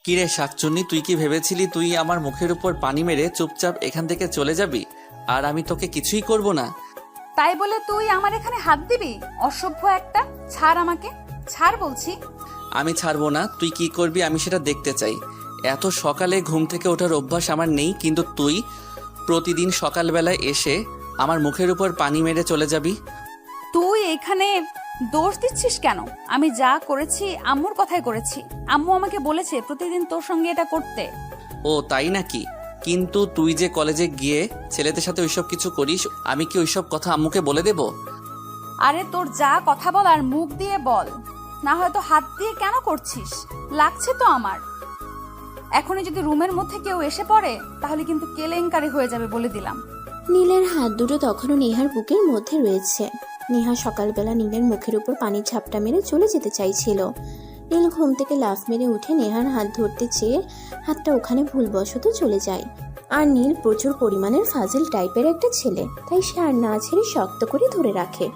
কিরে শাকচুন্নি, তুই কি ভেবেছিলি তুই আমার মুখের উপর পানি মেরে চুপচাপ এখান থেকে চলে যাবি আর আমি তোকে কিছুই করব না? তাই বলে তুই আমার এখানে হাত দিবি? অসভ্য একটা! ছাড় আমাকে, ছাড় বলছি। আমি ছাড়বো না। তুই কি করবি আমি সেটা দেখতে চাই। এত সকালে ঘুম থেকে ওঠার অভ্যাস আমার নেই, কিন্তু তুই প্রতিদিন সকালবেলায় এসে আমার মুখের উপর পানি মেরে চলে যাবি। তুই এখানে দোষ দিচ্ছিস কেন? আমি যা করেছি আম্মুর কথাই করেছি। আম্মু আমাকে বলেছে প্রতিদিন তোর সঙ্গে এটা করতে। ও তাই নাকি? কিন্তু তুই যে কলেজে গিয়ে ছেলেদের সাথে ওইসব কিছু করিস, আমি কি ওইসব কথা আম্মুকে বলে দেব? আরে তোর যা কথা বলার মুখ দিয়ে বল, না হয়তো হাত দিয়ে কেন করছিস? লাগছে তো আমার। এখনই যদি রুমের মধ্যে কেউ এসে পড়ে তাহলে কিন্তু কেলেঙ্কারি হয়ে যাবে বলে দিলাম। নীলের হাত দুটো তখনও নেহার বুকের মধ্যে রয়েছে। নেহা সকালবেলা নীলের মুখের উপর পানির ঝাপটা মেরে চলে যেতে চাইছিল। নীল ঘুম থেকে লাফ মেরে উঠে নেহার হাত ধরতে চেয়ে হাতটা ওখানে ভুলবশত চলে যায়। আর নীল প্রচুর পরিমাণের ফাজিল টাইপের একটা ছেলে, তাই সে আর না ছেড়ে শক্ত করে ধরে রাখে,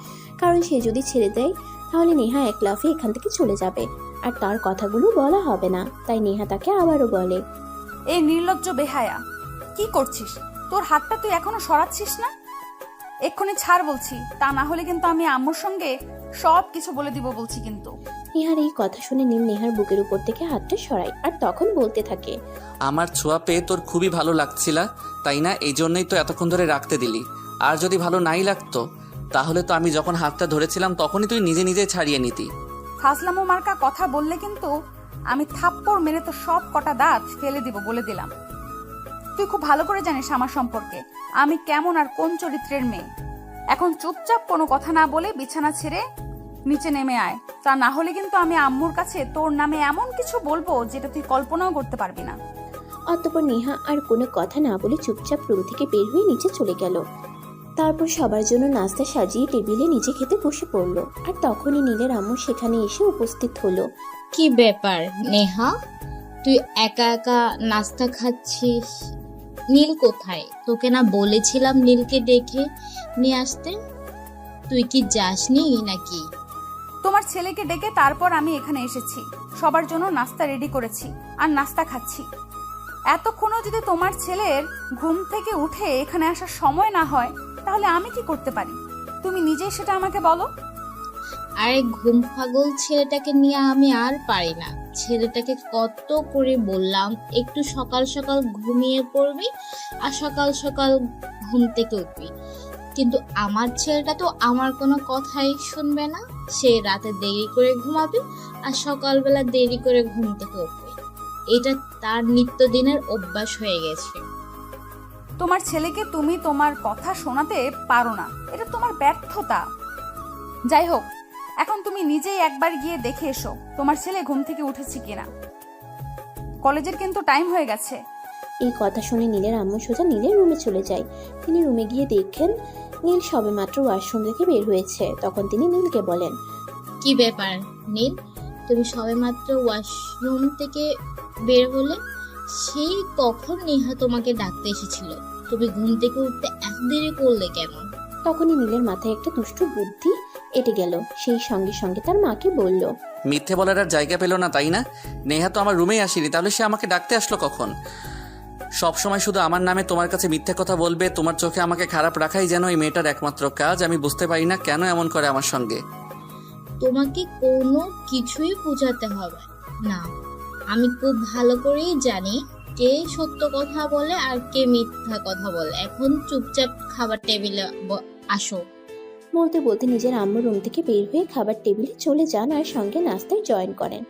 কারণ সে যদি ছেড়ে দেয় তাহলে নেহা এক লাফে এখান থেকে চলে যাবে আর তার কথাগুলো বলা হবে না। তাই নেহা তাকে আবারও বলে, এই নির্লজ্জ বেহায়া, কি করছিস? তোর হাতটা তুই এখনো সরাচ্ছিস না? এক্ষুনি ছাড় বলছি, তা না হলে কিন্তু আমি আম্মুর সঙ্গে সব কিছু বলে দিব বলছি কিন্তু। নেহার এই কথা শুনে নীল নেহার বুকের উপর থেকে হাতটা সরায় আর তখন বলতে থাকে, আমার ছোঁয়া পেয়ে তোর খুবই ভালো লাগছিল, তাই না? এই জন্যই তো এতক্ষণ ধরে রাখতে দিলি। আর যদি ভালো নাই লাগতো তাহলে তো আমি যখন হাতটা ধরেছিলাম তখনই তুই নিজে নিজে ছাড়িয়ে নিতি। ফাজলামো মার্কা কথা বললে কিন্তু আমি থাপ্পড় মেরে তো সব কটা দাঁত ফেলে দিব বলে দিলাম। তুই খুব ভালো করে জানিস আমার সম্পর্কে আমি কেমন আর কোন চরিত্রের মেয়ে। এখন চুপচাপ কোনো কথা না বলে বিছানা ছেড়ে নিচে নেমে আয়, তা না হলে কিন্তু আমি আম্মুর কাছে তোর নামে এমন কিছু বলবো যেটা তুই কল্পনাও করতে পারবি না। অতঃপর নেহা আর কোনো কথা না বলে চুপচাপ রুম থেকে বের হয়ে নিচে চলে গেল। তারপর সবার জন্য নাস্তা সাজিয়ে টেবিলে নিচে খেতে বসে পড়লো। আর তখনই নীলের আম্মু সেখানে এসে উপস্থিত হলো। কি ব্যাপার নেহা, তুই একা একা নাস্তা খাচ্ছিস? নীল কোথায়? তোকে না বলেছিলাম নীলকে দেখে নিয়ে আসতে? তুই কি যাসনি নাকি? তোমার ছেলেকে ডেকে তারপর আমি এখানে এসেছি, সবার জন্য নাস্তা রেডি করেছি আর নাস্তা খাচ্ছি। এতক্ষণও যদি তোমার ছেলের ঘুম থেকে উঠে এখানে আসার সময় না হয় তাহলে আমি কি করতে পারি? তুমি নিজেই সেটা আমাকে বলো। আরে ঘুম পাগল ছেলেটাকে নিয়ে আমি আর পারি না। ছেলেটাকে কত করে বললাম একটু সকাল সকাল ঘুমিয়ে পড়বি আর সকাল সকাল ঘুম থেকে উঠবি, কিন্তু আমার ছেলেটা তো আমার কোনো কথাই শুনবে না। সে রাতে দেরি করে ঘুমাবে আর সকালবেলা দেরি করে ঘুম থেকে উঠবে। এটা তার নিত্যদিনের অভ্যাস হয়ে গেছে। তোমার ছেলেকে তুমি তোমার কথা শোনাতে পারো না, এটা তোমার ব্যর্থতা। যাই হোক, এখন তুমি নিজেই একবার গিয়ে দেখে এসো তোমার ছেলে ঘুম থেকে উঠেছে কিনা। কলেজের কিন্তু টাইম হয়ে গেছে। এই কথা শুনে নীলের আম্মু সোজা নীলের রুমে চলে যায়। তিনি রুমে গিয়ে দেখেন নীল সবেমাত্র ওয়াশরুম থেকে বের হয়েছে। তখন তিনি নীলকে বলেন, কি ব্যাপার নীল, তুমি সবেমাত্র ওয়াশরুম থেকে বের হলে? সেই কখন নেহা তোমাকে ডাকতে এসেছিল? তুমি ঘুম থেকে উঠতে এত দেরি করলে কেন? তখনই নীলের মাথায় একটা দুষ্টু বুদ্ধি এঁটে গেল। সেই সঙ্গে সঙ্গে তার মাকে বলল, মিথ্যে বলার আর জায়গা পেল না তাই না? নেহা তো আমার রুমেই আসেনি, তাহলে সে আমাকে ডাকতে আসলো কখন? সব সময় শুধু আমার নামে তোমার কাছে মিথ্যে কথা বলবে, তোমার চোখে আমাকে খারাপ রাখাই যেন এই মেয়েটার একমাত্র কাজ। আমি বুঝতে পারি না কেন এমন করে আমার সঙ্গে। তোমাকে কোনো কিছুই বোঝাতে হবে না। আমি খুব ভালো করেই জানি কে সত্য কথা বলে আর কে মিথ্যা কথা বলে। এখন চুপচাপ খাবার টেবিলে আসো। বলতে বলতে নিজের আম্মুর রুম থেকে বের হয়ে খাবার টেবিলে চলে যান আর সঙ্গে নাস্তায় জয়েন করেন।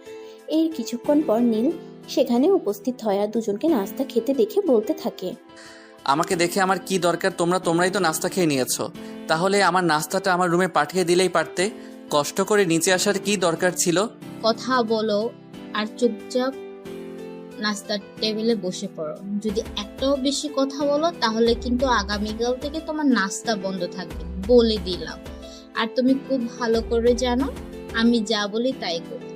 এর কিছুক্ষণ পর নীল সেখানে উপস্থিত হয় আর দুজনকে নাস্তা খেতে দেখে বলতে থাকে, আমাকে দেখে আমার কি দরকার? তোমরাই তো নাস্তা খেয়ে নিয়েছো, তাহলে আমার নাস্তাটা আমার রুমে পাঠিয়ে দিলেই পারতে। কষ্ট করে নিচে আসার কি দরকার ছিল? কথা বলো আর চুপচাপ নাস্তার টেবিলে বসে পড়ো। যদি একটাও বেশি কথা বলো তাহলে কিন্তু আগামীকাল থেকে তোমার নাস্তা বন্ধ থাকবে বলে দিলাম। আর তুমি খুব ভালো করে জানো আমি যা বলি তাই করি।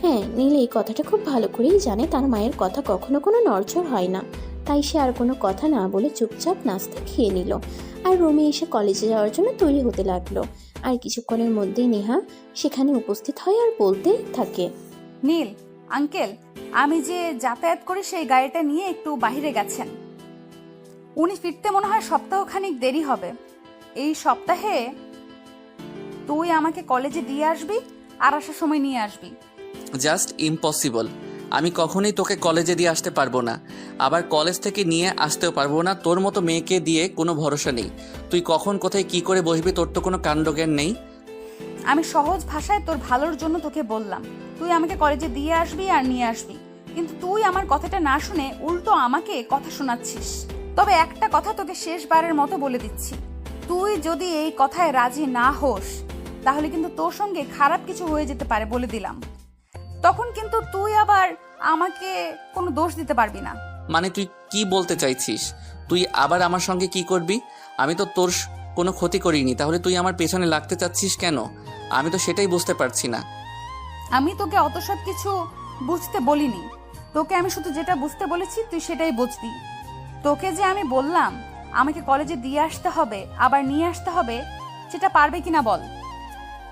হ্যাঁ, নীল এই কথাটা খুব ভালো করেই জানে তার মায়ের কথা কখনো কোনো নড়চড় হয় না। তাই সে আর কোনো কথা না বলে চুপচাপ নাস্তা খেয়ে নিল আর রুমে এসে কলেজে যাওয়ার জন্য তৈরি হতে লাগলো। আর কিছুক্ষণের মধ্যেই নেহা সেখানে উপস্থিত হয় আর বলতে থাকে, নীল, আঙ্কেল, আমি যে যাতায়াত করি সেই গাড়িটা নিয়ে একটু বাইরে গেছেন। উনি ফিরতে মনে হয় সপ্তাহখানিক দেরি হবে। এই সপ্তাহে তুই আমাকে কলেজে দিয়ে আসবি আর আসার সময় নিয়ে আসবি। Just impossible. আমি কখনোই তোকে কলেজে দিয়ে আসতে পারবো না, আবার কলেজ থেকে নিয়ে আসতেও পারবো না। তোর মতো মেয়েকে দিয়ে কোনো ভরসা নেই। তুই কখন কোথায় কি করে বসবি তোর তো কোনো কাণ্ডজ্ঞান নেই। আমি সহজ ভাষায় তোর ভালোর জন্য তোকে বললাম তুই আমাকে কলেজে দিয়ে আসবি আর নিয়ে আসবি, কিন্তু তুই আমার কথাটা না শুনে উল্টো আমাকে কথা শোনাচ্ছিস। তবে একটা কথা তোকে শেষবারের মতো বলে দিচ্ছি, তুই যদি এই কথায় রাজি না হোস তাহলে কিন্তু তোর সঙ্গে খারাপ কিছু হয়ে যেতে পারে বলে দিলাম। তখন কিন্তু তুই আবার আমাকে কোনো দোষ দিতে পারবি না। মানে তুই কি বলতে চাইছিস? তুই আবার আমার সঙ্গে কি করবি? আমি তো তোর কোনো ক্ষতি করিনি, তাহলে তুই আমার পেছনে লাগতে চাচ্ছিস কেন? আমি তো সেটাই বুঝতে পারছি না। আমি তোকে অত সব কিছু বুঝতে বলিনি, তোকে আমি শুধু যেটা বুঝতে বলেছি তুই সেটাই বুঝবি। তোকে যে আমি বললাম আমাকে কলেজে দিয়ে আসতে হবে আবার নিয়ে আসতে হবে, সেটা পারবে কিনা বল।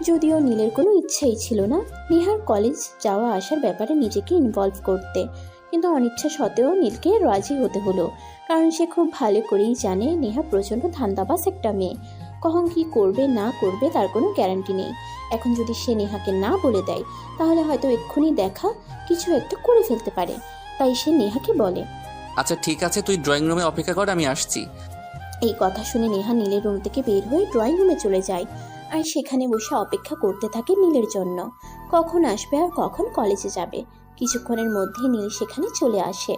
যদিও নীলের কোনো ইচ্ছাই ছিল না নেহার কলেজ যাওয়া আসার ব্যাপারে নিজেকে ইনভলভ করতে, কিন্তু অনিচ্ছা সত্ত্বেও নীলকে রাজি হতে হলো, কারণ সে খুব ভালো করেই জানে নেহা প্রচণ্ড ধান্দাবাজ একটা মেয়ে। কখন কি করবে না করবে তার কোনো গ্যারান্টি নেই। এখন যদি সে নেহাকে না বলে দেয় তাহলে হয়তো এক্ষুনি দেখা কিছু একটা করে ফেলতে পারে। তাই সে নেহাকে বলে, আচ্ছা ঠিক আছে, তুই ড্রয়িং রুমে অপেক্ষা কর, আমি আসছি। এই কথা শুনে নেহা নীলের রুম থেকে বের হয়ে ড্রয়িং রুমে চলে যায় আর সেখানে বসে অপেক্ষা করতে থাকে নীলের জন্য, কখন আসবে আর কখন কলেজে যাবে। কিছুক্ষণের মধ্যে নীল সেখানে চলে আসে।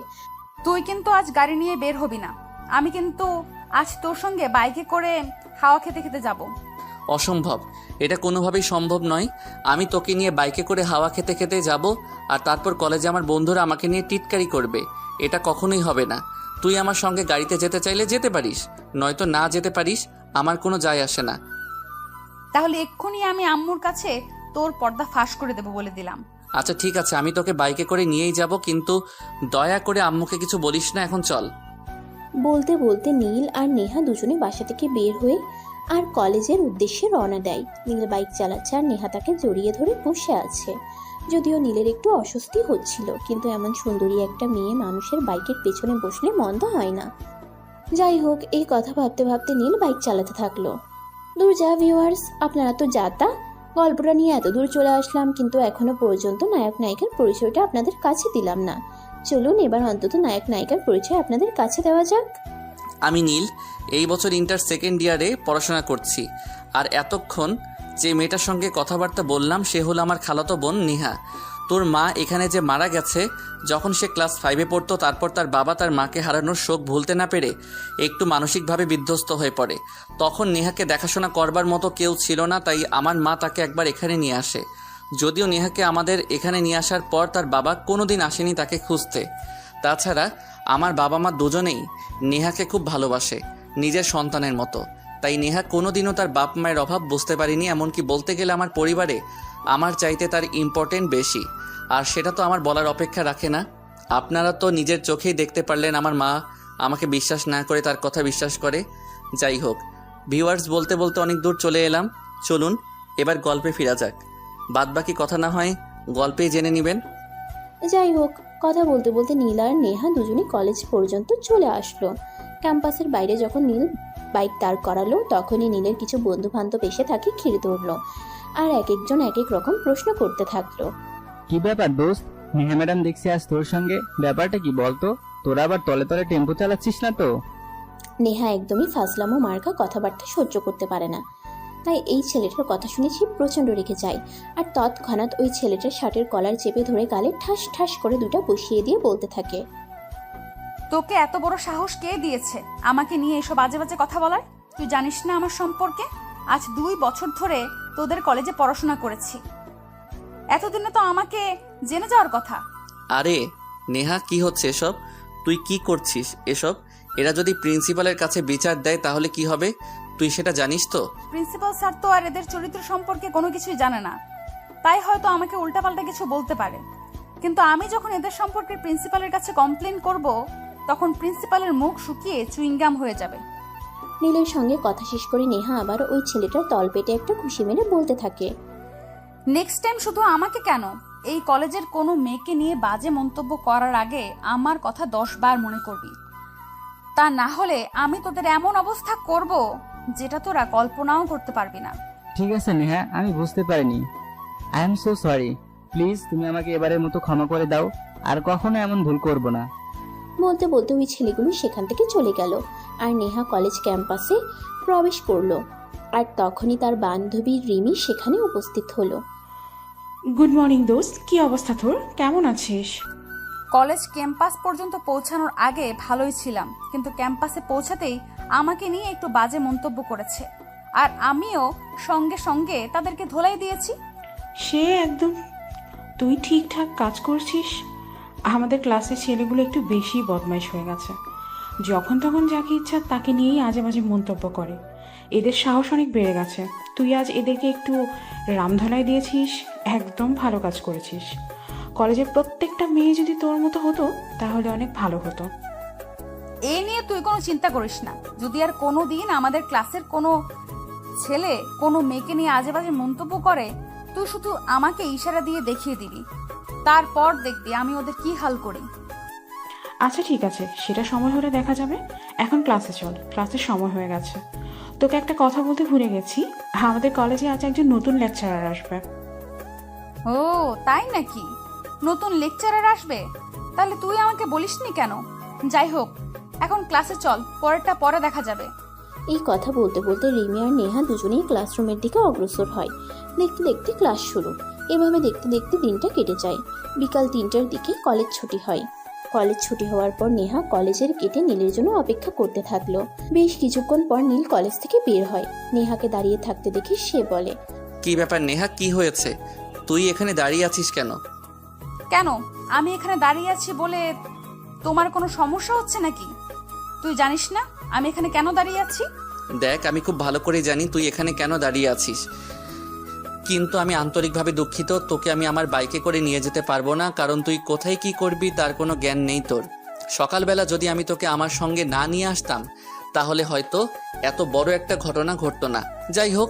তুই কিন্তু আজ গাড়ি নিয়ে বের হবি না, আমি কিন্তু আজ তোর সঙ্গে বাইকে করে হাওয়া খেতে খেতে যাব। অসম্ভব, এটা কোনোভাবেই সম্ভব নয়। আমি তোকে নিয়ে বাইকে করে হাওয়া খেতে খেতে যাব আর তারপর কলেজে আমার বন্ধুরা আমাকে নিয়ে টিটকারি করবে। এটা কখনোই হবে না। তুই আমার সঙ্গে গাড়িতে যেতে চাইলে যেতে পারিস, নয়তো না যেতে পারিস, আমার কোনো যায় আসে না। তাহলে এক্ষুনি আমি আম্মুর কাছে তোর পর্দা ফাঁস করে দেবো বলে দিলাম। আচ্ছা ঠিক আছে, আমি তোকে বাইকে করে নিয়েই যাব, কিন্তু দয়া করে আম্মুকে কিছু বলিস না। এখন চল। বলতে বলতে নীল আর নেহা দুজনে বাসা থেকে বের হয়ে আর কলেজের উদ্দেশ্যে রওনা দেয়। নীল বাইক চালাচ্ছে আর নেহা তাকে জড়িয়ে ধরে বসে আছে। যদিও নীলের একটু অস্বস্তি হচ্ছিল, কিন্তু এমন সুন্দরী একটা মেয়ে মানুষের বাইকের পেছনে বসলে মন্দ হয় না। যাই হোক, এই কথা ভাবতে ভাবতে নীল বাইক চালাতে থাকলো। দূর যা ভিউয়ার্স, আপনারা তো যাতা গল্পটা নিয়ে এত দূর চলে আসলাম, কিন্তু এখনো পর্যন্ত নায়ক নায়িকার পরিচয়টা আপনাদের কাছে দিলাম না। চলুন এবার অন্তত নায়ক নায়িকার পরিচয় আপনাদের কাছে দেওয়া যাক। আমি নীল, এই বছর ইন্টার সেকেন্ড ইয়ারে পড়াশোনা করছি। আর এতক্ষণ যে মেয়েটার সঙ্গে কথাবার্তা বললাম সে হলো আমার খালাতো বোন নেহা। তোর মা এখানে যে মারা গেছে, যখন সে ক্লাস 5-এ পড়তো, তারপর তার বাবা তার মাকে হারানোর শোক ভুলতে না পেরে একটু মানসিকভাবে বিধ্বস্ত হয়ে পড়ে। তখন নেহাকে দেখাশোনা করবার মতো কেউ ছিল না, তাই আমার মা তাকে একবার এখানে নিয়ে আসে। যদিও নেহাকে আমাদের এখানে নিয়ে আসার পর তার বাবা কোনোদিন আসেনি তাকে খুঁজতে। তাছাড়া আমার বাবা মা দুজনেই নেহাকে খুব ভালোবাসে, নিজের সন্তানের মতো। তাই নেহা কোনোদিনও তার বাপ মায়ের অভাব বুঝতে পারেনি। এমনকি বলতে গেলে আমার পরিবারে আমার চাইতে তার ইম্পর্টেন্ট বেশি, আর সেটা তো আমার বলার অপেক্ষা রাখে না। আপনারা তো নিজের চোখেই দেখতে পারলেন আমার মা আমাকে বিশ্বাস না করে তার কথা বিশ্বাস করে। যাই হোক ভিউয়ার্স, বলতে বলতে অনেক দূর চলে এলাম। চলুন এবার গল্পে ফিরা যাক। বাদবাকি কথা না হয় গল্পেই জেনে নেবেন। যাই হোক, কথা বলতে বলতে নীল আর নেহা দুজনেই কলেজ পর্যন্ত চলে আসলো। ক্যাম্পাসের বাইরে যখন নীল বাইক দাঁড় করালো, তখনই নীলের কিছু বন্ধু বান্ধব এসে তাকে ঘিরে ধরলো আর এক একজন এক এক রকম প্রশ্ন করতে থাকলো। কি ব্যাপার দোস্ত, নেহা ম্যাডাম দেখছি আজ তোর সঙ্গে, ব্যাপারটা কি বলতো? তোরা আবার তলে তলে টেম্পো চালাচ্ছিস না তো? নেহা একদমই ফাজলামো মার্কা কথাবার্তা সহ্য করতে পারে না, তাই এই ছেলেটার কথা শুনে সে প্রচণ্ড রেগে যায় আর তৎক্ষণাৎ ওই ছেলেটার শার্টের কলার চেপে ধরে গালে ঠাস ঠাস করে দুটো বসিয়ে দিয়ে বলতে থাকে, তোকে এত বড় সাহস কে দিয়েছে আমাকে নিয়ে এসব বাজে বাজে কথা বলার? তুই জানিস না আমার সম্পর্কে? আজ 2 বছর ধরে তোদের কলেজে পড়াশোনা করেছি, এতদিনে তো আমাকে জেনে যাওয়ার কথা। আরে নেহা, কি হচ্ছে এসব? তুই কি করছিস এসব? এরা যদি প্রিন্সিপালের কাছে বিচার দেয় তাহলে কি হবে? তুই সেটা জানিস তো? প্রিন্সিপাল স্যার তো আর এদের চরিত্র সম্পর্কে কোনো কিছুই জানে না, তাই হয়তো আমাকে উল্টাপাল্টা কিছু বলতে পারে। কিন্তু আমি যখন এদের সম্পর্কে প্রিন্সিপালের কাছে কমপ্লেন করব, তখন প্রিন্সিপালের মুখ শুকিয়ে চুইংগাম হয়ে যাবে। নীলের সঙ্গে কথা শেষ করে নেহা আবার ওই ছেলেটার তলপেটে একটা খুশি মেরে বলতে থাকে, নেক্সট টাইম শুধু আমাকে কেন, এই কলেজের কোনো মেয়েকে নিয়ে বাজে মন্তব্য করার আগে আমার কথা 10 বার মনে করবি। তা না হলে আমি তোদের এমন অবস্থা করব যেটা তোরা কল্পনাও করতে পারবি না। ঠিক আছে নেহা, আমি বুঝতে পারিনি। I am so sorry. Please তুমি আমাকে এবারের মতো ক্ষমা করে দাও, আর কখনো এমন ভুল করব না। বলতে বলতে ওই ছেলেগুলো সেখান থেকে চলে গেল আর নেহা কলেজ ক্যাম্পাসে প্রবেশ করলো। আর তখনই তার বান্ধবী রিমি সেখানে উপস্থিত হলো। গুড মর্নিং দোস্ত, কি অবস্থা তোর? কেমন আছিস? কলেজ ক্যাম্পাস পর্যন্ত পৌঁছানোর আগে ভালোই ছিলাম, কিন্তু ক্যাম্পাসে পৌঁছাতেই আমাকে নিয়ে একটু বাজে মন্তব্য করেছে, আর আমিও সঙ্গে সঙ্গে তাদেরকে ধোলাই দিয়েছি। সে একদম, তুই ঠিকঠাক কাজ করছিস? আমাদের ক্লাসের ছেলেগুলো একটু বেশি বদমাইশ হয়ে গেছে। যখন তখন যাকে ইচ্ছা তাকে নিয়েই আজে বাজে মন্তব্য করে। এদের সাহস অনেক বেড়ে গেছে। তুই আজ এদেরকে একটু রামধলাই দিয়েছিস, একদম ভালো কাজ করেছিস। কলেজের প্রত্যেকটা মেয়ে যদি তোর মতো হতো তাহলে অনেক ভালো হতো। এ নিয়ে তুই কোনো চিন্তা করিস না। যদি আর কোনো দিন আমাদের ক্লাসের কোনো ছেলে কোনো মেয়েকে নিয়ে আজে বাজে মন্তব্য করে, তুই শুধু আমাকে ইশারা দিয়ে দেখিয়ে দিবি, তারপর দেখবি আমি ওদের কি হাল করি। আচ্ছা ঠিক আছে, সেটা সময় হলে দেখা যাবে। এখন ক্লাসে চল, ক্লাসের সময় হয়ে গেছে। তোকে একটা কথা বলতে ভুলে গেছি, আমাদের কলেজে আজ একজন নতুন লেকচারার আসবে। ও তাই নাকি? নতুন লেকচারার আসবে? তাহলে তুই আমাকে বলিসনি কেন? যাই হোক, এখন ক্লাসে চল, পরেরটা পরে দেখা যাবে। এই কথা বলতে বলতে রিমি আর নেহা দুজনেই ক্লাসরুমের দিকে অগ্রসর হয়। দেখতে দেখতে ক্লাস শুরু। এভাবে দেখতে দেখতে দিনটা কেটে যায়। বিকাল 3টার দিকে কলেজ ছুটি হয়। কলেজ ছুটি হওয়ার পর নেহা কলেজের গেটে নীলের জন্য অপেক্ষা করতে থাকলো। বেশ কিছুক্ষণ পর নীল কলেজ থেকে বের হয়। নেহাকে দাঁড়িয়ে থাকতে দেখে সে বলে, কি ব্যাপার নেহা, কি হয়েছে? তুই এখানে দাঁড়িয়ে আছিস কেন? কেন আমি এখানে দাঁড়িয়ে আছি বলে তোমার কোনো সমস্যা হচ্ছে নাকি? তুই জানিস না আমি এখানে কেন দাঁড়িয়ে আছি? দেখ, আমি খুব ভালো করে জানি তুই এখানে কেন দাঁড়িয়ে আছিস, কিন্তু আমি আন্তরিকভাবে দুঃখিত। তোকে আমি আমার বাইকে করে নিয়ে যেতে পারবো না, কারণ তুই কোথায় কি করবি তার কোনো জ্ঞান নেই তোর। সকালবেলা যদি আমি তোকে আমার সঙ্গে না নিয়ে আসতাম তাহলে হয়তো এত বড় একটা ঘটনা ঘটতো না। যাই হোক,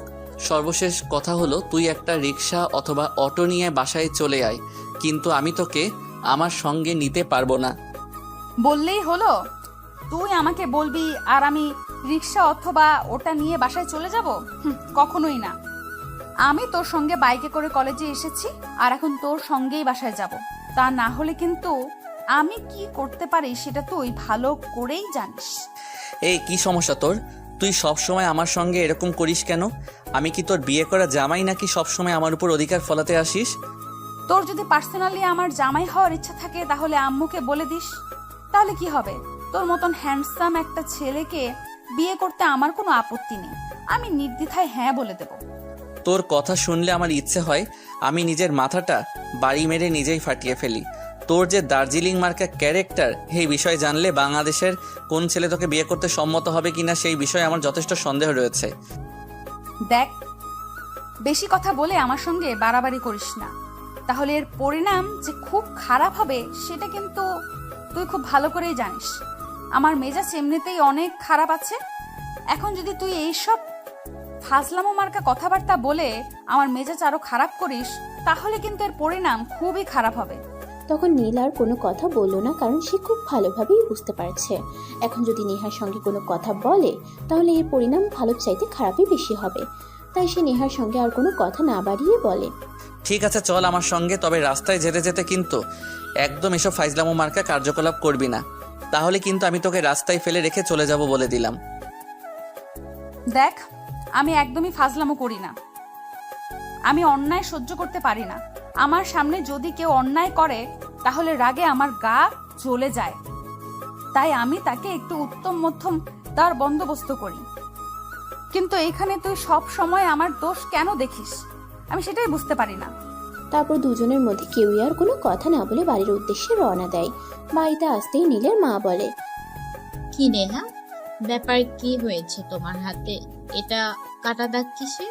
সর্বশেষ কথা হলো তুই একটা রিক্সা অথবা অটো নিয়ে বাসায় চলে আয়, কিন্তু আমি তোকে আমার সঙ্গে নিতে পারবো না। বললেই হলো? তুই আমাকে বলবি আর আমি রিক্সা অথবা ওটা নিয়ে বাসায় চলে যাব? কখনোই না। আমি তোর সঙ্গে বাইকে করে কলেজে এসেছি, আর এখন তোর সঙ্গেই বাসায় যাব। তা না হলে কিন্তু আমি কি করতে পারি সেটা তুই ভালো করেই জানিস। এই কি সমস্যা তোর? তুই সব সময় আমার সঙ্গে এরকম করিস কেন? আমি কি তোর বিয়ে করা জামাই নাকি সব সময় আমার উপর অধিকার ফলাতে আসিস? তোর যদি পার্সোনালি আমার জামাই হওয়ার ইচ্ছা থাকে তাহলে আম্মুকে বলে দিস, তাহলে কি হবে? তোর মতন হ্যান্ডসাম একটা ছেলেকে বিয়ে করতে আমার কোনো আপত্তি নেই। আমি নির্দ্বিধায় হ্যাঁ বলে দেব। তোর কথা শুনলে আমার ইচ্ছে হয় আমি নিজের মাথাটা বাড়ি মেরে নিজেই ফাটিয়ে ফেলি। তোর যে দার্জিলিং মার্কা ক্যারেক্টার, এই বিষয়ে জানলে বাংলাদেশের কোন ছেলে তোকে বিয়ে করতে সম্মত হবে কিনা সেই বিষয়ে আমার যথেষ্ট সন্দেহ রয়েছে। দেখ, বেশি কথা বলে আমার সঙ্গে বাড়াবাড়ি করিস না, তাহলে এর পরিণাম যে খুব খারাপ হবে সেটা কিন্তু তুই খুব ভালো করেই জানিস। আমার মেজাজ এমনিতেই অনেক খারাপ আছে, এখন যদি তুই এইসব ফাজলামো মার্কা কথাবার্তা বলে আমার মেজাজ আরো খারাপ করিস তাহলে কিন্তু এর পরিণাম খুবই খারাপ হবে। তখন নীল আর কোনো কথা বলল না, কারণ সে খুব ভালোভাবেই বুঝতে পারছে এখন যদি নেহার সঙ্গে কোনো কথা বলে তাহলে এর পরিণাম ভালোর চাইতে খারাপই বেশি হবে। তাই সে নেহার সঙ্গে আর কোনো কথা না বাড়িয়ে বলে, ঠিক আছে চল আমার সঙ্গে, তবে রাস্তায় যেতে যেতে কিন্তু একদম এসব ফাইজলামো মার্কা কার্যকলাপ করবি না, তাহলে কিন্তু আমি তোকে রাস্তায় ফেলে রেখে চলে যাব বলে দিলাম। দেখ, আমি একদমই ফাজলামো করি না। আমি অন্যায় সহ্য করতে পারি না। আমার সামনে যদি কেউ অন্যায় করে তাহলে রাগে আমার গা জ্বলে যায়, তাই আমি তাকে একটু উত্তম মধ্যম তার বন্দোবস্ত করি। কিন্তু এখানে তুই সব সময় আমার দোষ কেন দেখিস আমি সেটাই বুঝতে পারি না। তারপর দুজনের মধ্যে কেউই আর কোনো কথা না বলে বাড়ির উদ্দেশ্যে রওনা দেয়। বাড়িতে আসতেই নীলের মা বলে, কি নেহা, ব্যাপার কি হয়েছে তোমার হাতে? এটা কাটা দাগ কিসে?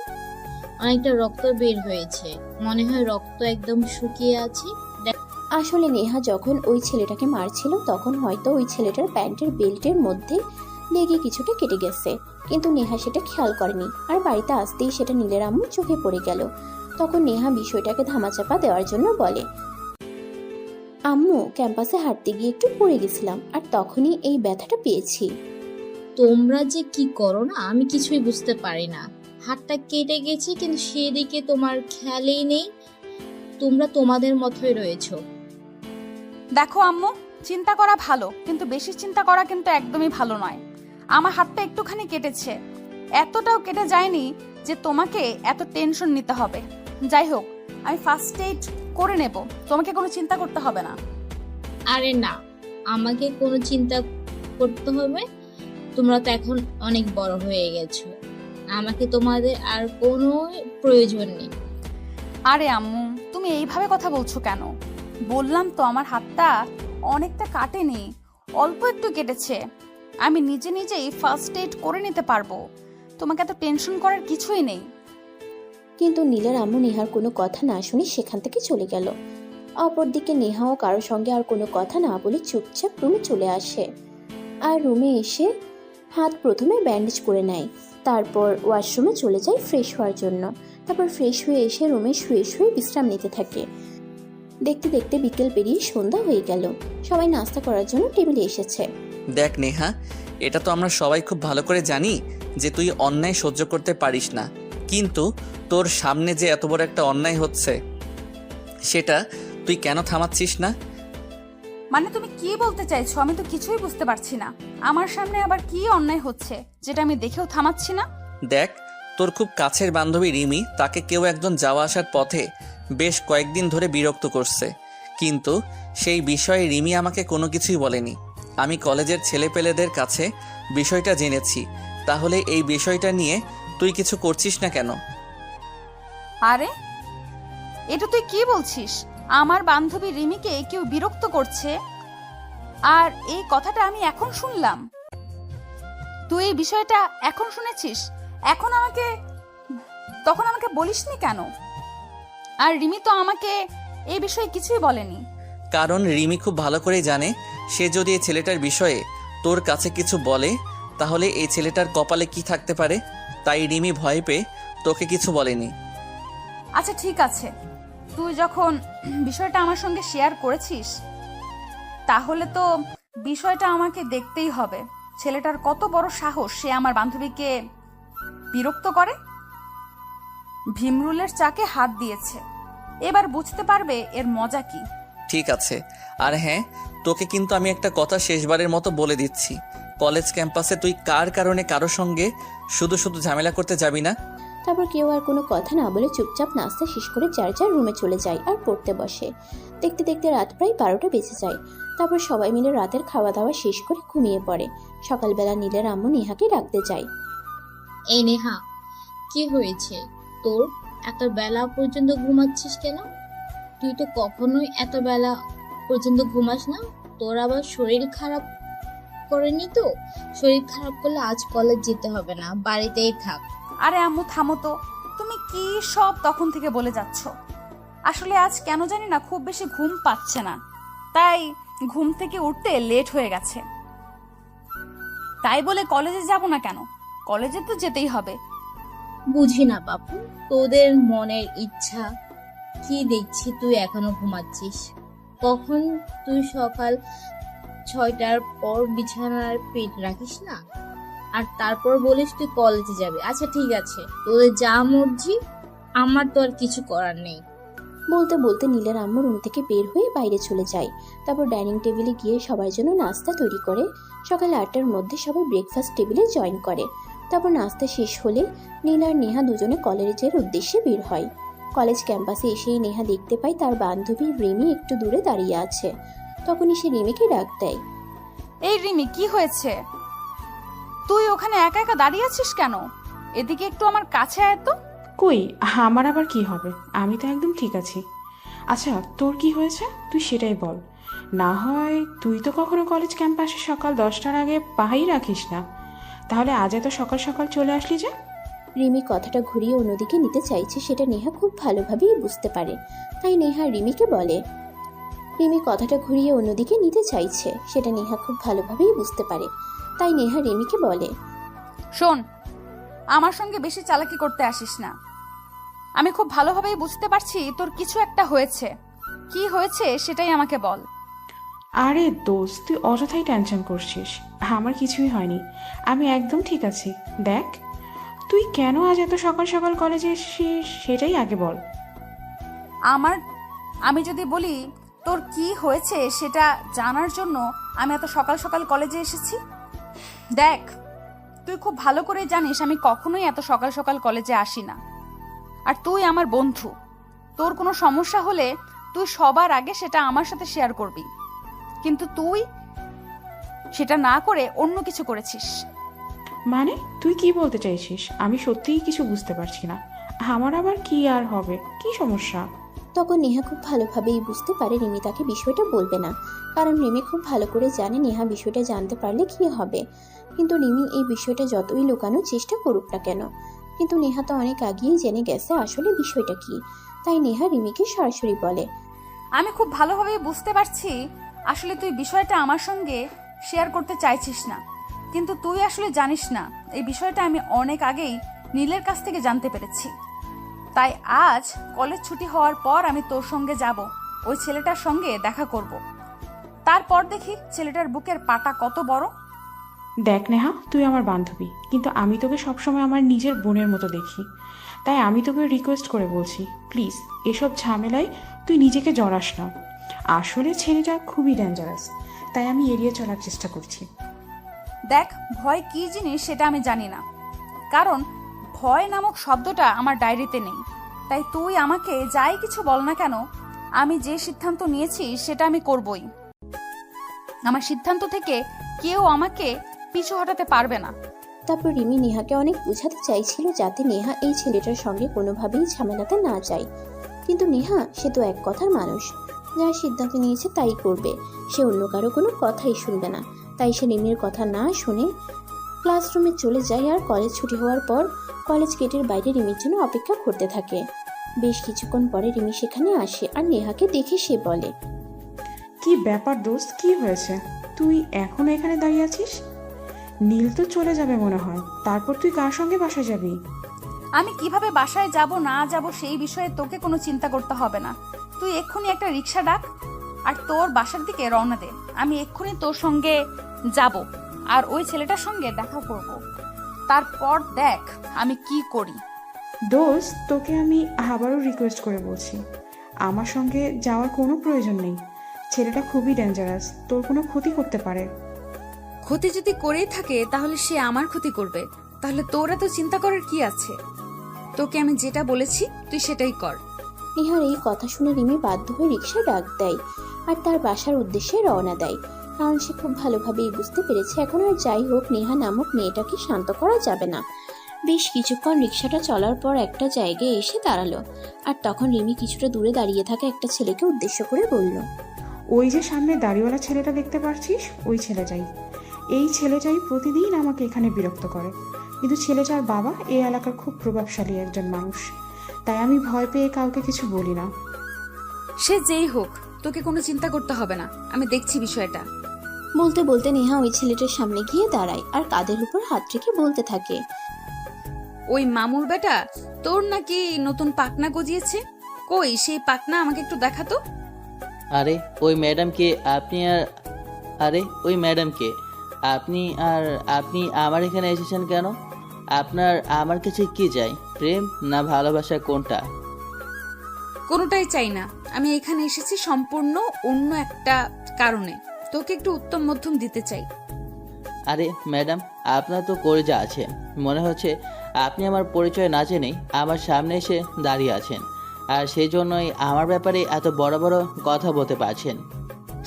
অনেকটা রক্ত বের হয়েছে, মনে হয় রক্ত একদম শুকিয়ে আছে। আসলে নেহা যখন ওই ছেলেটাকে মারছিল তখন হয়তো ওই ছেলেটার প্যান্টের বেল্টের মধ্যে লেগে কিছুটা কেটে গেছে, কিন্তু নেহা সেটা খেয়াল করেনি। আর বাড়িতে আসতেই সেটা নীলের আম্মুর চোখে পড়ে গেল। তখন নেহা বিষয়টাকে ধামাচাপা দেওয়ার জন্য বলে, আম্মু ক্যাম্পাসে হাঁটতে গিয়ে একটু পড়ে গেছিলাম আর তখনই এই ব্যথাটা পেয়েছি। তোমরা যে কি করো না আমি কিছুই বুঝতে পারি না। হাতটা কেটে গেছে কিন্তু সেদিকে তোমার খেয়ালই নেই। তোমরা তোমাদের মতোই রয়েছো। দেখো আম্মু, চিন্তা করা ভালো, কিন্তু বেশি চিন্তা করা কিন্তু একদমই ভালো নয়। আমার হাতটা একটুখানি কেটেছে, এতটাও কেটে যায়নি যে তোমাকে এত টেনশন নিতে হবে। যাই হোক, আমি ফার্স্ট এইড করে নেব, তোমাকে কোনো চিন্তা করতে হবে না। আরে না, আমাকে কোনো চিন্তা করতে হবে? তোমরা তো এখন অনেক বড় হয়ে গেছো, আমাকে তোমাদের আর কোনো প্রয়োজন নেই। আরে আম্মু, তুমি এইভাবে কথা বলছো কেন? বললাম তো আমার হাতটা অনেকটা কাটেনি, অল্প একটু কেটেছে। আমি নিজে নিজেই ফার্স্ট এইড করে নিতে পারবো, তোমাকে এত টেনশন করার কিছুই নেই। কিন্তু নীলার আম্মু নেহার কোনো কথা না শুনে সেখান থেকে চলে গেল। অপরদিকে নেহাও কারোর সঙ্গে আর কোনো কথা না বলে চুপচাপ রুমে চলে আসে। আর রুমে এসে হাত প্রথমে ব্যান্ডেজ করে নেয়, তারপর ওয়াশরুমে চলে যায় ফ্রেশ হওয়ার জন্য। তারপর ফ্রেশ হয়ে এসে রুমে শুয়ে শুয়ে বিশ্রাম নিতে থাকে। দেখতে দেখতে বিকেল পেরিয়ে সন্ধ্যা হয়ে গেল। সবাই নাস্তা করার জন্য টেবিলে এসেছে। দেখ নেহা, এটা তো আমরা সবাই খুব ভালো করে জানি যে তুই অন্যায় সহ্য করতে পারিস না, কিন্তু তোর সামনে যে এত বড় একটা অন্যায় হচ্ছে সেটা তুই কেন থামাচ্ছিস না? মানে তুমি কি বলতে চাইছো? আমি তো কিছুই বুঝতে পারছি না। আমার সামনে আবার কি অন্যায় হচ্ছে যেটা আমি দেখেও থামাচ্ছি না? দেখ, তোর খুব কাছের বান্ধবী রিমি, তাকে কেউ একজন যাওয়া আসার পথে বেশ কয়েকদিন ধরে বিরক্ত করছে, কিন্তু সেই বিষয়ে রিমি আমাকে কোনো কিছুই বলেনি। আমি কলেজের ছেলেপেলেদের কাছে বিষয়টা জেনেছি। তাহলে এই বিষয়টা নিয়ে তুই কিছু করছিস না কেন? আরে, এটা তুই কি বলছিস? আমার বান্ধবী রিমিকে কেউ বিরক্ত করছে, আর এই কথাটা আমি এখন শুনলাম? তুই এই বিষয়টা এখন শুনেছিস? তখন আমাকে বলিসনি কেন? আর রিমি তো আমাকে এই বিষয়ে কিছুই বলেনি। কারণ রিমি খুব ভালো করেই জানে, সে যদি এই ছেলেটার বিষয়ে তোর কাছে কিছু বলে তাহলে এই ছেলেটার কপালে কি থাকতে পারে, তাই রিমি ভয় পেয়ে তোকে কিছু বলেনি। আচ্ছা ঠিক আছে, তুই যখন বিষয়টা আমার সঙ্গে শেয়ার করেছিস তাহলে তো বিষয়টা আমাকে দেখতেই হবে। ছেলেটার কত বড় সাহস, সে আমার বান্ধবীকে বিরক্ত করে। ভীমরুলের চাকে হাত দিয়েছে, এবার বুঝতে পারবে এর মজা কি। ঠিক আছে, আর হ্যাঁ, তোকে কিন্তু আমি একটা কথা শেষবারের মতো বলে দিচ্ছি, কলেজ ক্যাম্পাসে তুই কার কারণে কারোর সঙ্গে শুধু শুধু ঝামেলা করতে যাবি না। তারপর কেউ আর কোনো কথা না বলে চুপচাপ নাস্তা শেষ করে যার যার রুমে চলে যায় আর পড়তে বসে। দেখতে দেখতে রাত প্রায় 12টা বেজে যায়। তারপর সবাই মিলে রাতের খাওয়া দাওয়া শেষ করে ঘুমিয়ে পড়ে। সকালবেলা নীলের আম্মু নেহাকে ডাকতে যায়। এই নেহা, কি হয়েছে তোর? এত বেলা পর্যন্ত ঘুমাচ্ছিস কেন? তুই তো কখনোই এত বেলা পর্যন্ত ঘুমাস না। তোর আবার শরীর খারাপ করেনি তো? শরীর খারাপ করলে আজ কলেজ যেতে হবে না, বাড়িতেই থাক। আরে আম্মু থামো তো, তুমি কি সব তখন থেকে বলে যাচ্ছ? আসলে আজ কেন জানি না খুব বেশি ঘুম পাচ্ছে না, তাই ঘুম থেকে উঠতে লেট হয়ে গেছে। তাই বলে কলেজে যাব না কেন? কলেজে তো যেতেই হবে। বুঝি না বাপু, তোদের মনের ইচ্ছা। কি দেখছি তুই এখনো ঘুমাচ্ছিস? কখন তুই সকাল 6টার পর বিছানার পেট রাখিস না, আর তারপর বলিস তুই কলেজে যাবে। আচ্ছা ঠিক আছে, তোদের যা মর্জি, আমার তো আর কিছু করার নেই। বলতে বলতে নীলের আম্মু রুম থেকে বের হয়ে বাইরে চলে যায়। তারপর ডাইনিং টেবিলে গিয়ে সবার জন্য নাস্তা তৈরি করে। সকাল 8টার মধ্যে সবাই ব্রেকফাস্ট টেবিলে জয়েন করে। তারপর নাস্তা শেষ হলে নীল আর নেহা দুজনে কলেজের উদ্দেশ্যে বের হয়। কলেজ ক্যাম্পাসে এসেই নেহা দেখতে পায় তার বান্ধবী রিমি একটু দূরে দাঁড়িয়ে আছে। তখনই সে রিমিকে ডাক দেয়। এই রিমি, কি হয়েছে? তুই ওখানে একা একা দাঁড়িয়ে আছিস কেন? এদিকে একটু আমার কাছে আয় তো। কই, আমার আবার কি হবে? আমি তো একদম ঠিক আছি। আচ্ছা তোর কি হয়েছে তুই সেটাই বল। না হয় তুই তো কখনো কলেজ ক্যাম্পাসে সকাল 10টার আগে পাহাই রাখিস না, তাহলে আজ এত সকাল সকাল চলে আসলি যে? রিমি কথাটা ঘুরিয়ে অন্যদিকে নিতে চাইছে সেটা নেহা খুব ভালোভাবেই বুঝতে পারে, তাই নেহা রিমিকে বলে। রিমি কথাটা ঘুরিয়ে অন্যদিকে নিতে চাইছে সেটা নেহা খুব ভালোভাবেই বুঝতে পারে, তাই নেহা রিমিকে বলে। শোন, আমার সঙ্গে বেশি চালাকি করতে আসিস না। আমি খুব ভালোভাবেই বুঝতে পারছি তোর কিছু একটা হয়েছে। কি হয়েছে সেটাই আমাকে বল। আরে দোস্ত, তুই অযথাই টেনশন করছিস। আমার কিছুই হয়নি, আমি একদম ঠিক আছি। দেখ, তুই কেন আজ এত সকাল সকাল কলেজে এসেছিস সেটাই আগে বল। আমি যদি বলি তোর কি হয়েছে সেটা জানার জন্য আমি এত সকাল সকাল কলেজে এসেছি? দেখ, তুই খুব ভালো করে জানিস আমি কখনোই এত সকাল সকাল কলেজে আসি না। আর তুই আমার বন্ধু, তোর কোনো সমস্যা হলে তুই সবার আগে সেটা আমার সাথে শেয়ার করবি, কিন্তু তুই সেটা না করে অন্য কিছু করেছিস। মানে তুই কি বলতে চাইছিস? আমি সত্যিই কিছু বুঝতে পারছি না। আমার আবার কি আর হবে, কি সমস্যা? তখন নেহা খুব ভালোভাবেই বুঝতে পারে রিমি তাকে বিষয়টা বলবে না, কারণ রিমি খুব ভালো করে জানে নেহা বিষয়টা জানতে পারলে কি হবে। কিন্তু রিমি এই বিষয়টা যতই লুকানোর চেষ্টা করুক না কেন, কিন্তু নেহা তো অনেক আগেই জেনে গেছে আসলে বিষয়টা কি। তাই নেহা রিমিকে সরাসরি বলে, আমি খুব ভালোভাবে বুঝতে পারছি আসলে তুই বিষয়টা আমার সঙ্গে শেয়ার করতে চাইছিস না, কিন্তু তুই আসলে জানিস না এই বিষয়টা আমি অনেক আগেই নীলের কাছ থেকে জানতে পেরেছি। তাই আজ কলেজ ছুটি হওয়ার পর আমি তোর সঙ্গে যাব, ওই ছেলেটার সঙ্গে দেখা করব। তারপর দেখি ছেলেটার বুকের পাটা কত বড়। দেখ নেহা, তুই আমার বান্ধবী, কিন্তু আমি তোকে সবসময় আমার নিজের বোনের মতো দেখি। তাই আমি তোকে রিকোয়েস্ট করে বলছি, প্লিজ এসব ঝামেলায় তুই নিজেকে জড়াস না। আসলে ছেলেটা খুবই ডেঞ্জারাস, তাই আমি এড়িয়ে চলার চেষ্টা করছি। দেখ, ভয় কি জিনিস সেটা আমি জানি না, কারণ ভয় নামক শব্দটা আমার ডায়েরিতে নেই। তাই তুই আমাকে যাই কিছু বল না কেন, আমি যে সিদ্ধান্ত নিয়েছি সেটা আমি করবই। আমার সিদ্ধান্ত থেকে কেউ আমাকে পিছু হটাতে পারবে না। তারপর রিমি নেহাকে অনেক বোঝাতে চাইছিল যাতে নেহা এই ছেলেটার সঙ্গে কোনোভাবেই ঝামেলাতে না যায়, কিন্তু নেহা সে তো এক কথার মানুষ, যার সিদ্ধান্ত নিয়েছে তাই করবে, সে অন্য কারো কোনো কথাই শুনবে না। তাই সে রিমির কথা না শুনে ক্লাসরুমে চলে যায় আর কলেজ ছুটি হওয়ার পর কলেজ গেটের বাইরে রিমির জন্য অপেক্ষা করতে থাকে। বেশ কিছুক্ষণ পরে রিমি সেখানে আসে আর নেহাকে দেখে সে বলে, কি ব্যাপার দোস্ত, কি হয়েছে? তুই এখনো এখানে দাঁড়িয়ে আছিস? নীল তো চলে যাবে মনে হয়, তারপর তুই কার সঙ্গে বাসায় যাবি? আমি কিভাবে বাসায় যাব না যাব সেই বিষয়ে তোকে কোনো চিন্তা করতে হবে না। তুই এক্ষুনি একটা রিক্সা ডাক আর তোর বাসার দিকে রওনা দে। আমি এক্ষুনি তোর সঙ্গে যাব আর ওই ছেলেটার সঙ্গে দেখা করব। তারপর দেখ আমি কি করি। দোস্ত, তোকে আমি আবারও রিকোয়েস্ট করে বলছি, আমার সঙ্গে যাওয়ার কোনো প্রয়োজন নেই। ছেলেটা খুবই ডেঞ্জারাস, তোর কোনো ক্ষতি করতে পারে। ক্ষতি যদি করেই থাকে তাহলে সে আমার ক্ষতি করবে, তাহলে তোরা তো চিন্তা করার কি আছে? তোকে আমি যেটা বলেছি তুই সেটাই কর। নেহার এই কথা শুনে রিমি বাধ্য হয়ে রিক্সা ডাক দেয় আর তার বাসার উদ্দেশ্যে রওনা দেয়, কারণ সে খুব ভালোভাবেই বুঝতে পেরেছে এখন আর যাই হোক নেহা নামক মেয়েটাকে শান্ত করা যাবে না। বেশ কিছুক্ষণ রিক্সাটা চলার পর একটা জায়গায় এসে দাঁড়ালো, আর তখন রিমি কিছুটা দূরে দাঁড়িয়ে থাকা একটা ছেলেকে উদ্দেশ্য করে বলল, ওই যে সামনে দাড়িওয়ালা ছেলেটা দেখতে পারছিস, ওই ছেলেটাই। এই ছেলেটাই প্রতিদিন আমাকে এখানে বিরক্ত করে, কিন্তু ছেলেটার বাবা এই এলাকার খুব প্রভাবশালী একজন মানুষ, তাই আমি ভয় পেয়ে কাউকে কিছু বলি না। সে যেই হোক, তোকে কোনো চিন্তা করতে হবে না, আমি দেখছি বিষয়টা। বলতে বলতে নেহা ওই ছেলেটার সামনে গিয়ে দাঁড়ায় আর কাঁধের উপর হাত রেখে বলতে থাকে, ওই মামুর বেটা তোর নাকি নতুন পাকনা গজিয়েছে, কই সেই পাকনা আমাকে একটু দেখাতো। আরে ওই ম্যাডামকে আপনি ওই ম্যাডামকে আপনি আমার এখানে এসেছেন কেন? আপনার আমার কাছে কি চাই? প্রেম না ভালোবাসা, কোনটা? কোনোটাই চাই না, আমি এখানে এসেছি সম্পূর্ণ অন্য একটা কারণে। তোকে একটু উত্তম মধ্যম দিতে চাই। আরে ম্যাডাম, আপনার তো কলেজে আছেন, মনে হচ্ছে আপনি আমার পরিচয় না জেনেই আমার সামনে এসে দাঁড়িয়ে আছেন, আর সেই জন্যই আমার ব্যাপারে এত বড় বড় কথা বলতে পারছেন।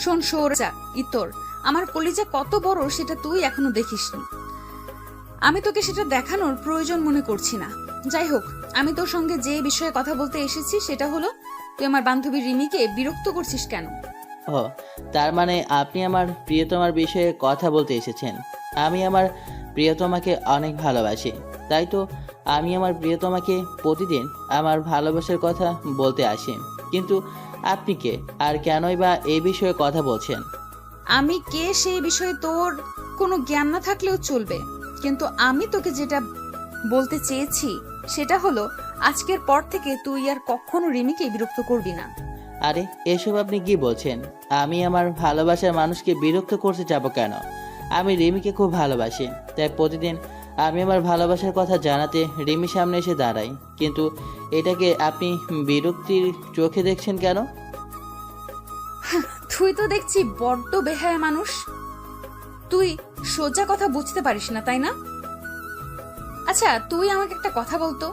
শোন সৌরজা ইতর, আমার কলিজা কত বড় সেটা তুই এখনো দেখিসনি। আমি তোকে সেটা দেখানোর প্রয়োজন মনে করছি না। যাই হোক, আমি তোর সঙ্গে যে বিষয়ে কথা বলতে এসেছি সেটা হলো, তুই আমার বান্ধবী রিমিকে বিরক্ত করছিস কেন? ও, তার মানে আপনি আমার প্রিয়তমার বিষয়ে কথা বলতে এসেছেন। আমি আমার প্রিয়তমাকে অনেক ভালোবাসি, তাই তো আমি আমার প্রিয়তমাকে প্রতিদিন আমার ভালোবাসার কথা বলতে আসি। কিন্তু আপনি কে আর কেনই বা এই বিষয়ে কথা বলছেন? আমি কে সেই বিষয়ে তোর কোনো জ্ঞান না থাকলেও চলবে, কিন্তু আমি তোকে যেটা বলতে চেয়েছি সেটা হলো, আজকের পর থেকে তুই আর কখনো রিমিকে বিরক্ত করবি না। আরে এসব আপনি কি বলছেন? আমি আমার ভালোবাসার মানুষকে বিরক্ত করতে যাব কেন? আমি রিমিকে খুব ভালোবাসি, তাই প্রতিদিন আমি আমার ভালোবাসার কথা জানাতে রিমির সামনে এসে দাঁড়াই। কিন্তু এটাকে আপনি বিরক্তির চোখে দেখছেন কেন? তুই তো দেখছি বড্ড বেহায়া মানুষ। তুই সোজা কথা বুঝতে পারিস না, তাই না? আচ্ছা, তুই আমাকে একটা কথা বলতো,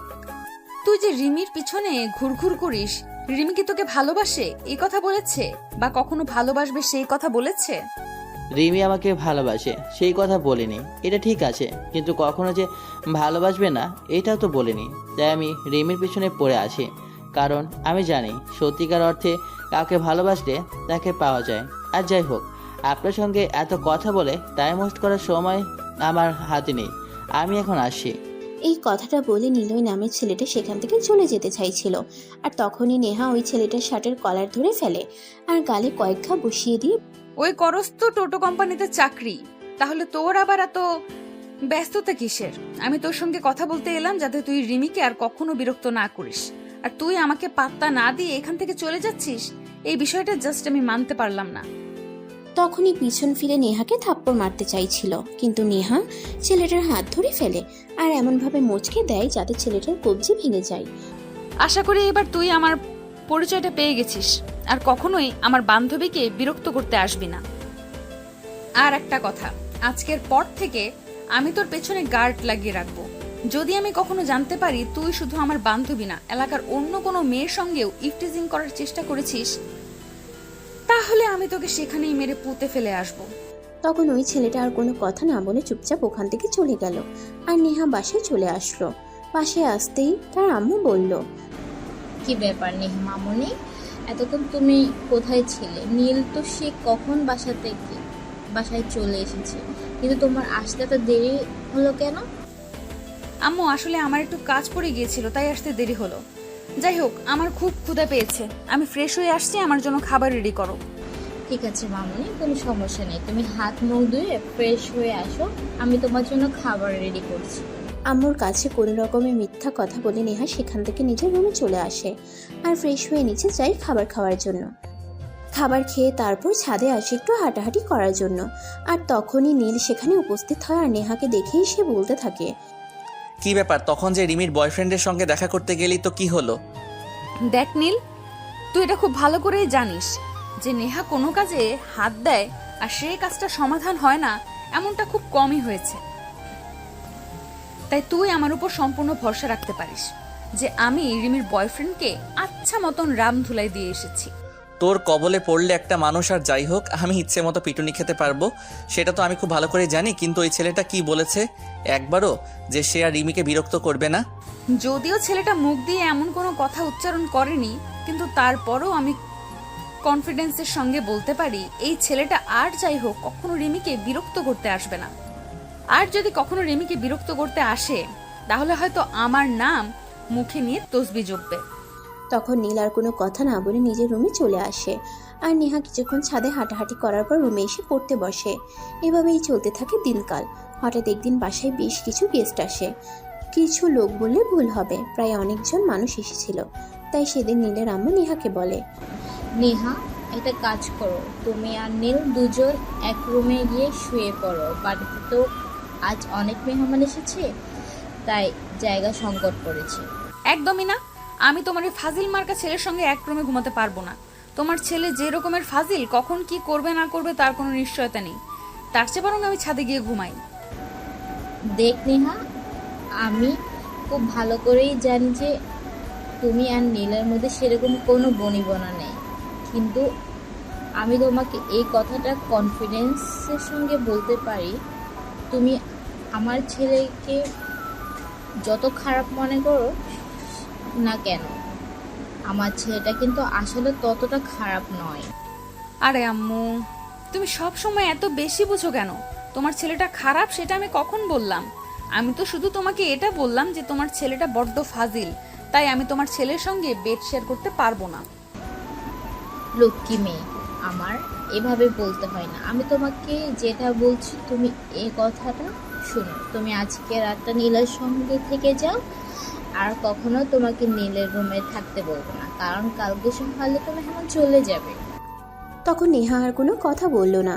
তুই যে রিমির পিছনে ঘুরঘুর করিস, রিমি কি তোকে ভালোবাসে এই কথা বলেছে, বা কখনো ভালোবাসবে সেই কথা বলেছে? রিমি আমাকে ভালোবাসে সেই কথা বলিনি, এটা ঠিক আছে, কিন্তু কখনো যে ভালোবাসবে না এটাও তো বলিনি। তাই আমি রিমির পিছনে পড়ে আছি, কারণ আমি জানি সত্যিকার অর্থে কাউকে ভালোবাসলে তাকে পাওয়া যায়। আর যাই হোক, আপনার সঙ্গে এত কথা বলে টাইম ওয়েস্ট করার সময় আমার হাতে নেই, আমি এখন আসি। এই কথাটা বলে নিলয় নামের ছেলেটা সেখান থেকে চলে যেতে চাইছিল, আর তখনই নেহা ওই ছেলেটার শার্টের কলার ধরে ফেলে আর গালে কয়েক ঘা বসিয়ে দিয়ে, ওই করস তো টোটো কোম্পানিতে চাকরি, তাহলে তোর আবার এত ব্যস্ততা কিসের? আমি তোর সঙ্গে কথা বলতে এলাম যাতে তুই রিমিকে আর কখনো বিরক্ত না করিস, আর তুই আমাকে পাত্তা না দিয়ে এখান থেকে চলে যাচ্ছিস। এই বিষয়টা জাস্ট আমি মানতে পারলাম না। তখনই পিছন ফিরে নেহাকে থাপ্পড় মারতে চাইছিল, কিন্তু নেহা ছেলেটার হাত ধরে ফেলে আর এমনভাবে মোচকে দেয় যাতে ছেলেটার কবজি ভেঙে যায়। আশা করি এবার তুই আমার পরিচয়টা পেয়ে গেছিস, আর কখনোই আমার বান্ধবীকে বিরক্ত করতে আসবি না। আর একটা কথা, আজকের পর থেকে আমি তোর পেছনে গার্ড লাগিয়ে রাখবো। যদি আমি কখনো জানতে পারি তুই শুধু আমার বান্ধবী না, এলাকার অন্য কোনো মেয়ের সঙ্গেও ইফটিজিং করার চেষ্টা করেছিস, তাহলে আমি তোকে সেখানেই মেরে পুঁতে ফেলে আসবো। তখন ওই ছেলেটা আর কোনো কথা না বলে চুপচাপ ওখান থেকে চলে গেল, আর নেহা বাসায় চলে আসলো। পাশে আসতেই তার আম্মু বলল, কি ব্যাপার নেহা মামনি, এতক্ষণ তুমি কোথায় ছিলে? নীল তো সে কখন বাসায় চলে এসেছে, কিন্তু তোমার আসতে এত দেরি হলো কেন? আম্মু, আসলে আমার একটু কাজ পড়ে গিয়েছিল, তাই আসতে দেরি হলো। যাই হোক, আমার খুব ক্ষুধা পেয়েছে, আমি ফ্রেশ হয়ে আসছি, আমার জন্য খাবার রেডি করো। ঠিক আছে মামনি, কোনো সমস্যা নেই, তুমি হাত মুখ ধুয়ে ফ্রেশ হয়ে আসো, আমি তোমার জন্য খাবার রেডি করছি। আম্মুর কাছে কোনো রকমের মিথ্যা কথা বলে নেহা সেখান থেকে নিজের রুমে চলে আসে আর ফ্রেশ হয়ে নিচে যায় খাবার খাওয়ার জন্য। খাবার খেয়ে তারপর ছাদে আসে একটু হাঁটাহাঁটি করার জন্য, আর তখনই নীল সেখানে উপস্থিত হয় আর নেহাকে দেখেই সে বলতে থাকে, কি ব্যাপার, তখন যে রিমির বয়ফ্রেন্ডের সঙ্গে দেখা করতে গেলি তো কি হলো? দেখ নীল, তুই এটা খুব ভালো করেই জানিস যে নেহা কোনো কাজে হাত দেয় আর সেই কাজটা সমাধান হয় না, এমনটা খুব কমই হয়েছে। তাই তুই আমার উপর সম্পূর্ণ ভরসা রাখতে পারিস যে আমি রিমির বয়ফ্রেন্ডকে আচ্ছা মতন রাম ধুলাই দিয়ে এসেছি। তোর কবলে পড়লে একটা মানুষ, আর যাই হোক আমি ইচ্ছে মতো পিটুনি খেতে পারবো, সেটা তো আমি খুব ভালো করে জানি। কিন্তু ওই ছেলেটা কি বলেছে একবারও যে সে আর রিমিকে বিরক্ত করবে না? যদিও ছেলেটা মুখ দিয়ে এমন কোনো কথা উচ্চারণ করেনি, কিন্তু তারপরও আমি কনফিডেন্সের সঙ্গে বলতে পারি এই ছেলেটা আর যাই হোক কখনো রিমিকে বিরক্ত করতে আসবে না। আর যদি কখনো রিমিকে বিরক্ত করতে আসে, তাহলে হয়তো আমার নাম মুখে নিয়ে তসবি জপবে। তখন নীল আর কোনো কথা না বলে নিজের রুমে চলে আসে, আর নেহা কিছুক্ষণ ছাদে হাঁটাহাঁটি করার পর রুমে এসে পড়তে বসে। এভাবেই চলতে থাকে দিনকাল। হঠাৎ একদিন বাসায় বেশ কিছু গেস্ট আসে। কিছু লোক বললে ভুল হবে, প্রায় অনেকজন মানুষ এসেছিল। তাই সেদিন নীলের আম্মু নেহাকে বলে, নেহা, একটা কাজ করো, তুমি আর নীল দুজন এক রুমে গিয়ে শুয়ে পড়ো, বাড়িতে তো আজ অনেক মেহমান এসেছে, তাই জায়গা সংকট পড়েছে। একদমই না, আমি তোমার এই ফাজিল মার্কা ছেলের সঙ্গে এক রুমে ঘুমাতে পারবো না। তোমার ছেলে যে রকমের ফাজিল, কখন কি করবে না করবে তার কোনো নিশ্চয়তা নেই। তার চেয়ে বরং আমি ছাদে গিয়ে ঘুমাই। দেখ নেহা, আমি খুব ভালো করেই জানি যে তুমি আর নীলের মধ্যে সেরকম কোনো বনিবনা নেই, কিন্তু আমি তোমাকে এই কথাটা কনফিডেন্সের সঙ্গে বলতে পারি, তুমি আমার ছেলেকে যত খারাপ মনে করো না কেন, আমার ছেলেটা কিন্তু আসলে ততটা খারাপ নয়। আরে আম্মু, তুমি সব সময় এত বেশি বুঝো কেন? তোমার ছেলেটা খারাপ সেটা আমি কখন বললাম? আমি তো শুধু তোমাকে এটা বললাম যে তোমার ছেলেটা বড্ড ফাজিল, তাই আমি তোমার ছেলের সঙ্গে বেড শেয়ার করতে পারবো না। লক্ষ্মী মেয়ে আমার, এভাবে বলতে হয় না। আমি তোমাকে যেটা বলছি তুমি এই কথাটা শোনো। তুমি আজকে রাতটা নীলার সঙ্গে থেকে যাও, আর কখনো তোমাকে নীলের রুমে থাকতে বলবো না, কারণ কালকে সকালে তো মেহমান চলে যাবে। তখন নেহা আর কোনো কথা বলল না।